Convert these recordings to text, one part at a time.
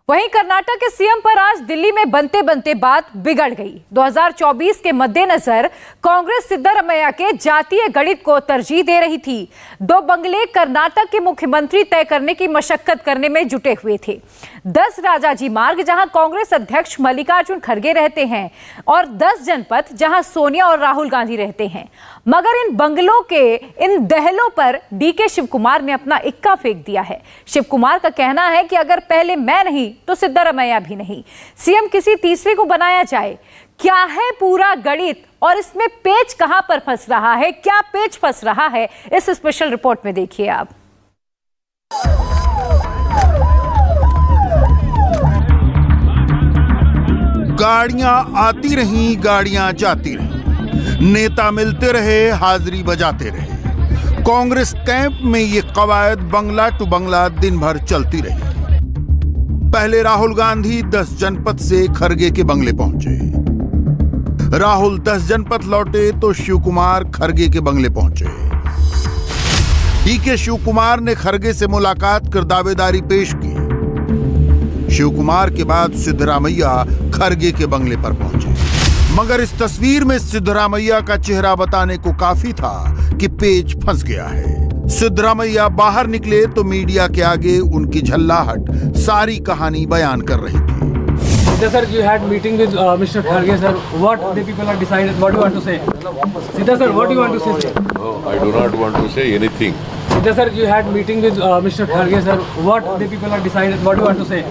वहीं कर्नाटक के सीएम पर आज दिल्ली में बनते बनते बात बिगड़ गई। 2024 के मद्देनजर कांग्रेस सिद्धरामैया के जातीय गणित को तरजीह दे रही थी। दो बंगले कर्नाटक के मुख्यमंत्री तय करने की मशक्कत करने में जुटे हुए थे। 10 राजाजी मार्ग जहां कांग्रेस अध्यक्ष मल्लिकार्जुन खड़गे रहते हैं और 10 जनपद जहां सोनिया और राहुल गांधी रहते हैं। मगर इन बंगलों के इन दहलों पर डीके शिव कुमार ने अपना इक्का फेंक दिया है। शिव कुमार का कहना है कि अगर पहले मैं नहीं तो सिद्धरामैया भी नहीं, सीएम किसी तीसरे को बनाया जाए। क्या है पूरा गणित और इसमें पेच कहां पर फंस रहा है, क्या पेच फंस रहा है, इस स्पेशल रिपोर्ट में देखिए आप। गाड़ियां आती रहीं, गाड़ियां जाती रहीं, नेता मिलते रहे, हाजिरी बजाते रहे। कांग्रेस कैंप में ये कवायद बंगला टू बंगला दिन भर चलती रही। पहले राहुल गांधी 10 जनपद से खड़गे के बंगले पहुंचे। राहुल 10 जनपद लौटे तो शिव कुमार खड़गे के बंगले पहुंचे। डीके शिव कुमार ने खड़गे से मुलाकात कर दावेदारी पेश की। शिव कुमार के बाद सिद्धरामैया खड़गे के बंगले पर पहुंचे। मगर इस तस्वीर में सिद्धरामैया का चेहरा बताने को काफी था कि पेच फंस गया है। सिद्धरामैया बाहर निकले तो मीडिया के आगे उनकी झल्लाहट सारी कहानी बयान कर रही थी। Sidha sir, you had meeting with Mr. Kharge sir. What the people are decided? What do you want to say? Sidha sir, what do you want to say? No, I do not want to say anything. Sidha sir, you had meeting with Mr. Kharge sir. What the people are decided? What do you want to say?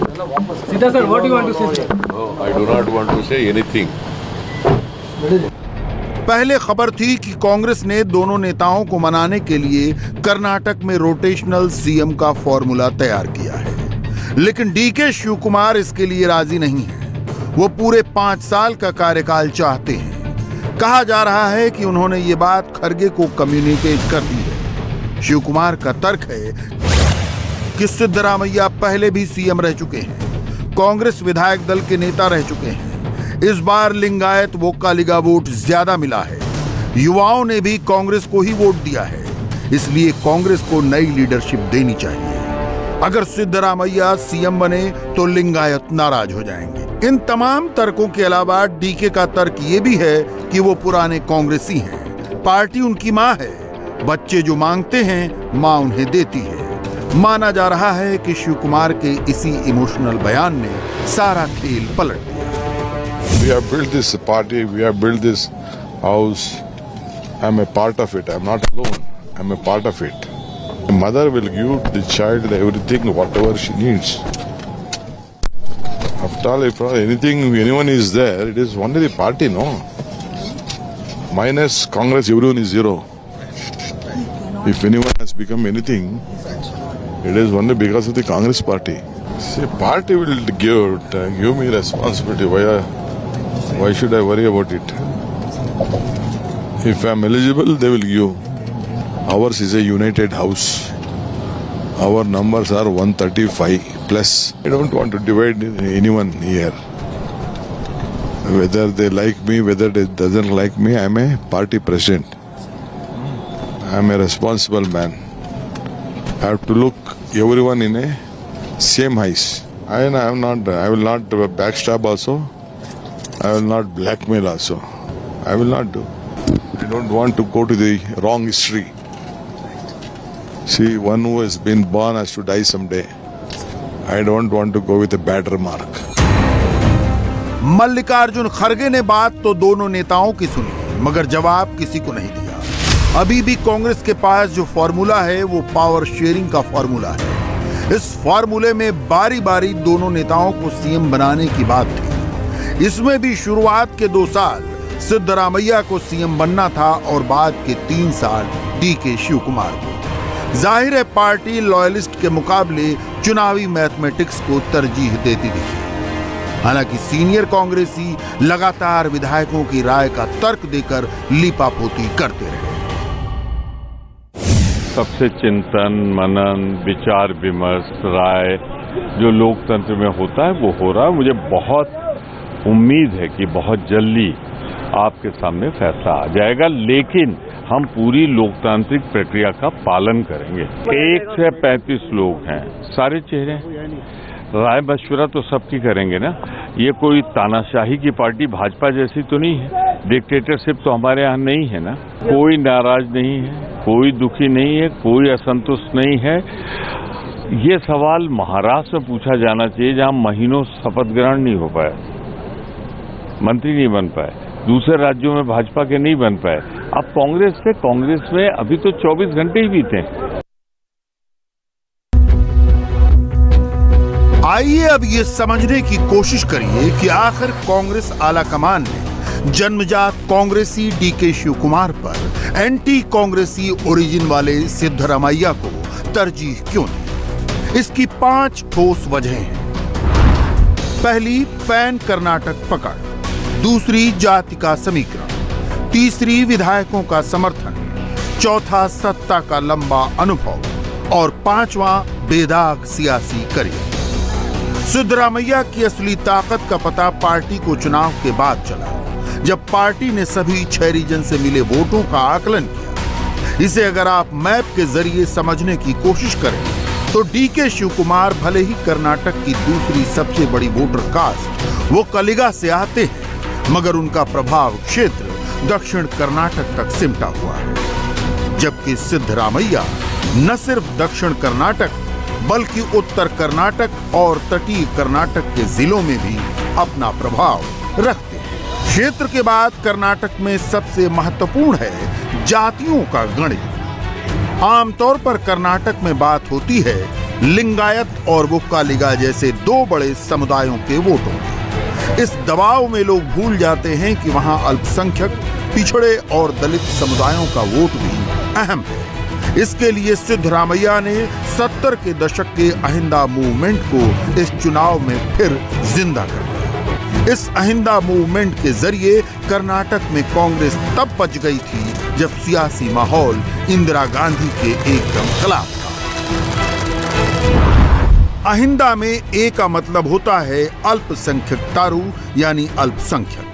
Sidha sir, what do you want to say? No, I do not want to say anything. पहले खबर थी कि कांग्रेस ने दोनों नेताओं को मनाने के लिए कर्नाटक में रोटेशनल सीएम का फॉर्मूला तैयार किया है, लेकिन डीके शिव कुमार इसके लिए राजी नहीं है। वो पूरे 5 साल का कार्यकाल चाहते हैं। कहा जा रहा है कि उन्होंने ये बात खड़गे को कम्युनिकेट कर दी है। शिव कुमार का तर्क है कि सिद्धरामैया पहले भी सीएम रह चुके हैं, कांग्रेस विधायक दल के नेता रह चुके हैं। इस बार लिंगायत वोक्कालिगा वोट ज्यादा मिला है। युवाओं ने भी कांग्रेस को ही वोट दिया है, इसलिए कांग्रेस को नई लीडरशिप देनी चाहिए। अगर सिद्धरामैया सीएम बने तो लिंगायत नाराज हो जाएंगे। इन तमाम तर्कों के अलावा डीके का तर्क ये भी है कि वो पुराने कांग्रेसी हैं, पार्टी उनकी मां है, बच्चे जो मांगते हैं मां उन्हें देती है। माना जा रहा है कि शिव कुमार के इसी इमोशनल बयान ने सारा खेल पलट दिया। We have built this party, we have built this house. I'm a part of it. I'm not alone. I'm a part of it. The mother will give the child everything, whatever she needs. After all, if anyone is there, it is only the party, no? Minus Congress, everyone is zero. If anyone has become anything, it is only because of the Congress party. See, party will give me responsibility. Why should I worry about it? If I am eligible, they will give. Ours is a united house. Our numbers are 135 plus. I don't want to divide anyone here. Whether they like me, whether they doesn't like me, I am a party president. I am a responsible man. I have to look everyone in a same eyes. I will not backstab also. I will not blackmail also. I will not do. I don't want to go to the wrong history. See, one who has been born has to die someday. I don't want to go with a bad remark. Mallikarjun खड़गे ने बात तो दोनों नेताओं की सुनी, मगर जवाब किसी को नहीं दिया। अभी भी कांग्रेस के पास जो फॉर्मूला है वो पावर शेयरिंग का फॉर्मूला है। इस फॉर्मूले में बारी बारी दोनों नेताओं को सीएम बनाने की बात थी। इसमें भी शुरुआत के 2 साल सिद्धरामैया को सीएम बनना था और बाद के 3 साल डीके शिव कुमार को। जाहिर है पार्टी लॉयलिस्ट के मुकाबले चुनावी मैथमेटिक्स को तरजीह देती दिखी। हालांकि सीनियर कांग्रेसी लगातार विधायकों की राय का तर्क देकर लीपापोती करते रहे। सबसे चिंतन, मनन, विचार विमर्श, राय जो लोकतंत्र में होता है वो हो रहा है। मुझे बहुत उम्मीद है कि बहुत जल्दी आपके सामने फैसला आ जाएगा, लेकिन हम पूरी लोकतांत्रिक प्रक्रिया का पालन करेंगे। 1 से 35 लोग हैं, सारे चेहरे राय मशवरा तो सबकी करेंगे ना। ये कोई तानाशाही की पार्टी भाजपा जैसी तो नहीं है, डिक्टेटरशिप तो हमारे यहाँ नहीं है ना। कोई नाराज नहीं है, कोई दुखी नहीं है, कोई असंतुष्ट नहीं है। ये सवाल महाराष्ट्र में पूछा जाना चाहिए, जहां महीनों शपथ ग्रहण नहीं हो पाया, मंत्री नहीं बन पाए, दूसरे राज्यों में भाजपा के नहीं बन पाए। अब कांग्रेस में अभी तो 24 घंटे ही बीते। आइए अब ये समझने की कोशिश करिए कि आखिर कांग्रेस आलाकमान ने जन्मजात कांग्रेसी डीके शिव कुमार पर एंटी कांग्रेसी ओरिजिन वाले सिद्धरामैया को तरजीह क्यों दी। इसकी 5 ठोस वजहें हैं। पहली, पैन कर्नाटक पकड़। दूसरी, जाति का समीकरण। तीसरी, विधायकों का समर्थन। चौथा, सत्ता का लंबा अनुभव। और 5वां, बेदाग सियासी करियर। सिद्धरामैया की असली ताकत का पता पार्टी को चुनाव के बाद चला, जब पार्टी ने सभी 6 रीजन से मिले वोटों का आकलन किया। इसे अगर आप मैप के जरिए समझने की कोशिश करें तो डीके शिव कुमार भले ही कर्नाटक की दूसरी सबसे बड़ी वोटर कास्ट वो कलिगा से आते हैं, मगर उनका प्रभाव क्षेत्र दक्षिण कर्नाटक तक सिमटा हुआ है। जबकि सिद्धरामैया न सिर्फ दक्षिण कर्नाटक बल्कि उत्तर कर्नाटक और तटीय कर्नाटक के जिलों में भी अपना प्रभाव रखते हैं। क्षेत्र के बाद कर्नाटक में सबसे महत्वपूर्ण है जातियों का गणित। आमतौर पर कर्नाटक में बात होती है लिंगायत और वोक्कालिगा जैसे 2 बड़े समुदायों के वोटों की। इस दबाव में लोग भूल जाते हैं कि वहां अल्पसंख्यक, पिछड़े और दलित समुदायों का वोट भी अहम है। इसके लिए सिद्धरामैया ने 70 के दशक के अहिंदा मूवमेंट को इस चुनाव में फिर जिंदा कर दिया। इस अहिंदा मूवमेंट के जरिए कर्नाटक में कांग्रेस तब बच गई थी जब सियासी माहौल इंदिरा गांधी के एकदम खिलाफ था। अहिंदा में ए का मतलब होता है अल्पसंख्यक तारू यानी अल्पसंख्यक।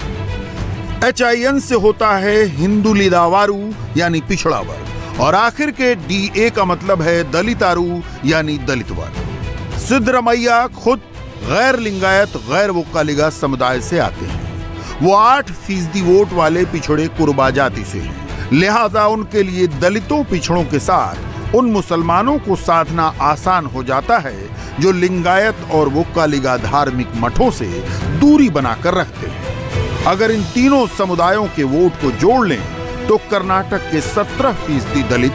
HIN से होता है हिंदुलिदावारू यानी पिछड़ा वर्ग। और आखिर के DA का मतलब है दलितारू यानी दलित वर्ग। सिद्धरामैया खुद गैर लिंगायत गैर वोक्कालिगा समुदाय से आते हैं। वो 8% वोट वाले पिछड़े कुर्बा जाति से हैं। लिहाजा उनके लिए दलितों पिछड़ों के साथ उन मुसलमानों को साधना आसान हो जाता है जो लिंगायत और वोक्कालिगा धार्मिक मठों से दूरी बनाकर रखते हैं। अगर इन तीनों समुदायों के वोट को जोड़ लें तो कर्नाटक के 17% दलित,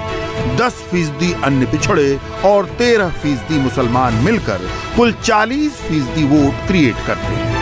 10% अन्य पिछड़े और 13% मुसलमान मिलकर कुल 40% वोट क्रिएट करते हैं।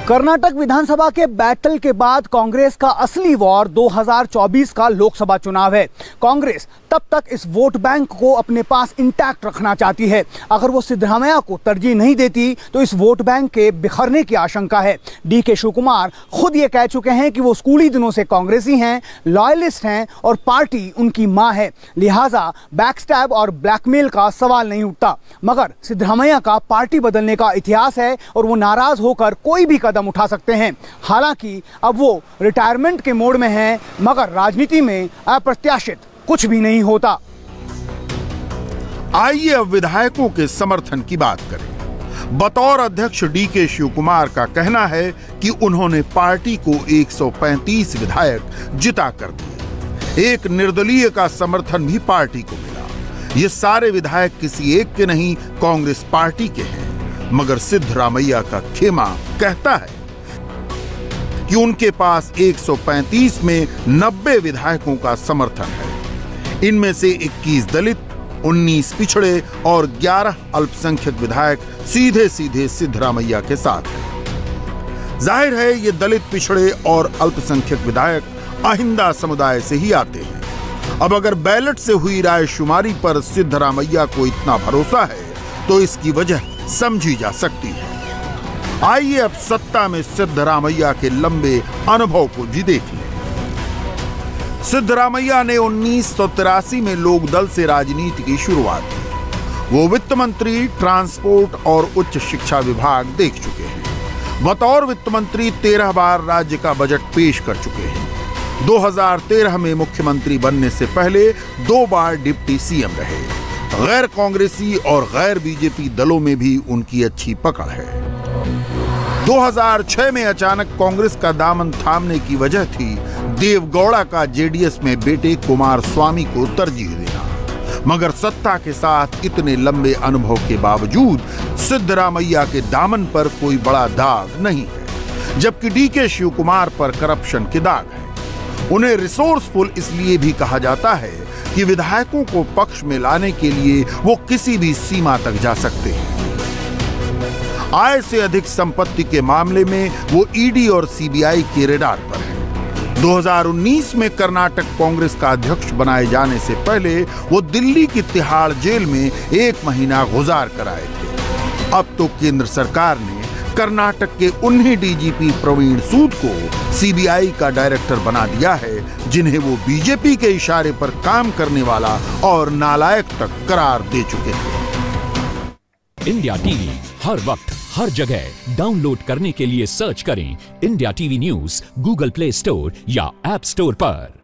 कर्नाटक विधानसभा के बैटल के बाद कांग्रेस का असली वॉर 2024 का लोकसभा चुनाव है। कांग्रेस तब तक इस वोट बैंक को अपने पास इंटैक्ट रखना चाहती है। अगर वो सिद्धरामैया को तरजीह नहीं देती तो इस वोट बैंक के बिखरने की आशंका है। डीके शिव कुमार खुद ये कह चुके हैं कि वो स्कूली दिनों से कांग्रेसी हैं, लॉयलिस्ट हैं और पार्टी उनकी मां है। लिहाजा बैकस्टैब और ब्लैकमेल का सवाल नहीं उठता। मगर सिद्धरामैया का पार्टी बदलने का इतिहास है और वो नाराज होकर कोई भी कदम उठा सकते हैं। हालांकि अब वो रिटायरमेंट के मोड में हैं, मगर राजनीति में अप्रत्याशित कुछ भी नहीं होता। आइए अब विधायकों के समर्थन की बात करें। बतौर अध्यक्ष डीके शिव कुमार का कहना है कि उन्होंने पार्टी को 135 विधायक जिता कर दिए। एक निर्दलीय का समर्थन भी पार्टी को मिला। ये सारे विधायक किसी एक के नहीं, कांग्रेस पार्टी के हैं। मगर सिद्धरामैया का खेमा कहता है कि उनके पास 135 में 90 विधायकों का समर्थन है। इनमें से 21 दलित, 19 पिछड़े और 11 अल्पसंख्यक विधायक सीधे सीधे सिद्धरामैया के साथ हैं। जाहिर है ये दलित, पिछड़े और अल्पसंख्यक विधायक अहिंदा समुदाय से ही आते हैं। अब अगर बैलेट से हुई राय शुमारी पर सिद्धरामैया को इतना भरोसा है तो इसकी वजह समझी जा सकती है। आइए अब सत्ता में सिद्धरामैया के लंबे अनुभव को भी देख लें। सिद्धरामैया ने 1983 में लोक दल से राजनीति की शुरुआत की। वो वित्त मंत्री, ट्रांसपोर्ट और उच्च शिक्षा विभाग देख चुके हैं। बतौर वित्त मंत्री 13 बार राज्य का बजट पेश कर चुके हैं। 2013 में मुख्यमंत्री बनने से पहले 2 बार डिप्टी सीएम रहे। गैर कांग्रेसी और गैर बीजेपी दलों में भी उनकी अच्छी पकड़ है। 2006 में अचानक कांग्रेस का दामन थामने की वजह थी देवगौड़ा का जेडीएस में बेटे कुमार स्वामी को तरजीह देना। मगर सत्ता के साथ इतने लंबे अनुभव के बावजूद सिद्धरामैया के दामन पर कोई बड़ा दाग नहीं है, जबकि डीके शिव कुमार पर करप्शन के दाग है। उन्हें रिसोर्सफुल इसलिए भी कहा जाता है कि विधायकों को पक्ष में लाने के लिए वो किसी भी सीमा तक जा सकते हैं। आय से अधिक संपत्ति के मामले में वो ईडी और सीबीआई के रडार पर है। 2019 में कर्नाटक कांग्रेस का अध्यक्ष बनाए जाने से पहले वो दिल्ली की तिहाड़ जेल में 1 महीना गुजार कर आए थे। अब तो केंद्र सरकार ने कर्नाटक के उन्हीं डीजीपी प्रवीण सूद को सीबीआई का डायरेक्टर बना दिया है, जिन्हें वो बीजेपी के इशारे पर काम करने वाला और नालायक तक करार दे चुके थे। इंडिया टीवी हर वक्त हर जगह डाउनलोड करने के लिए सर्च करें India TV news Google play store या ऐप स्टोर पर।